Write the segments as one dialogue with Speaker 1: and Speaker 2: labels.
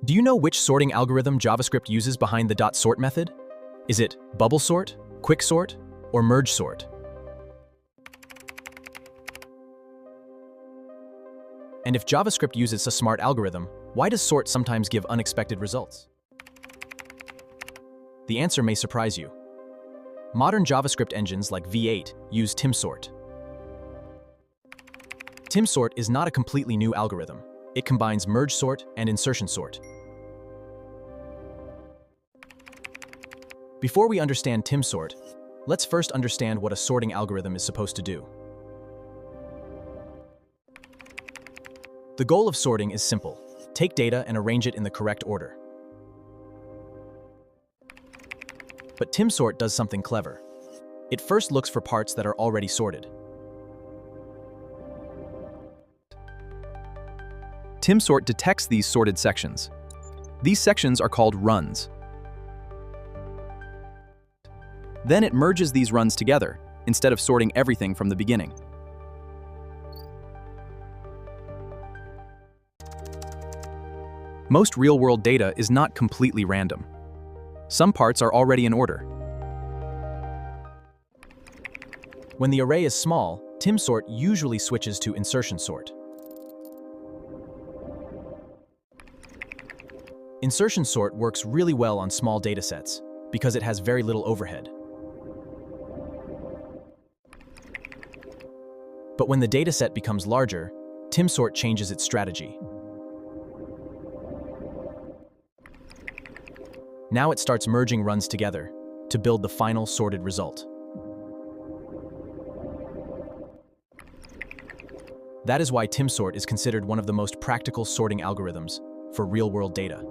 Speaker 1: Do you know which sorting algorithm JavaScript uses behind the .sort method? Is it bubble sort, quick sort, or merge sort? And if JavaScript uses a smart algorithm, why does sort sometimes give unexpected results? The answer may surprise you. Modern JavaScript engines like V8 use TimSort. TimSort is not a completely new algorithm. It combines merge sort and insertion sort. Before we understand TimSort, let's first understand what a sorting algorithm is supposed to do. The goal of sorting is simple. Take data and arrange it in the correct order. But TimSort does something clever. It first looks for parts that are already sorted. TimSort detects these sorted sections. These sections are called runs. Then it merges these runs together, instead of sorting everything from the beginning. Most real-world data is not completely random. Some parts are already in order. When the array is small, TimSort usually switches to insertion sort. Insertion sort works really well on small datasets because it has very little overhead. But when the dataset becomes larger, TimSort changes its strategy. Now it starts merging runs together to build the final sorted result. That is why TimSort is considered one of the most practical sorting algorithms for real-world data.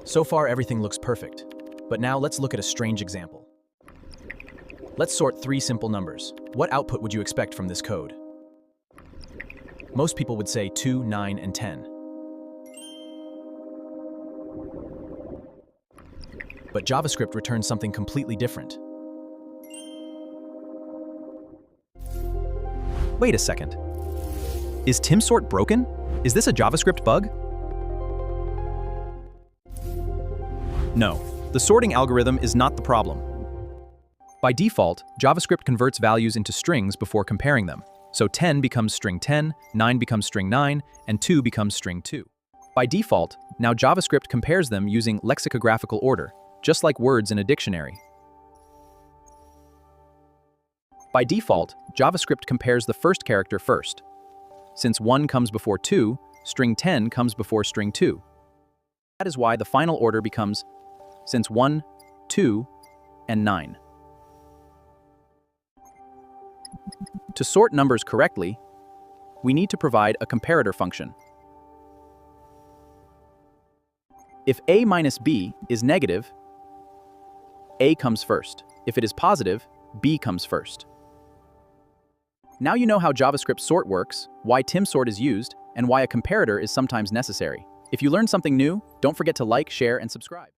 Speaker 1: So far, everything looks perfect, but now let's look at a strange example. Let's sort 3 simple numbers. What output would you expect from this code? Most people would say 2, 9, and 10. But JavaScript returns something completely different. Wait a second. Is TimSort broken? Is this a JavaScript bug? No, the sorting algorithm is not the problem. By default, JavaScript converts values into strings before comparing them. So 10 becomes string 10, 9 becomes string 9, and 2 becomes string 2. By default, now JavaScript compares them using lexicographical order, just like words in a dictionary. By default, JavaScript compares the first character first. Since 1 comes before 2, string 10 comes before string 2. That is why the final order becomes since 1, 2, and 9. To sort numbers correctly, we need to provide a comparator function. If a minus b is negative, a comes first. If it is positive, b comes first. Now you know how JavaScript sort works, why TimSort is used, and why a comparator is sometimes necessary. If you learned something new, don't forget to like, share, and subscribe.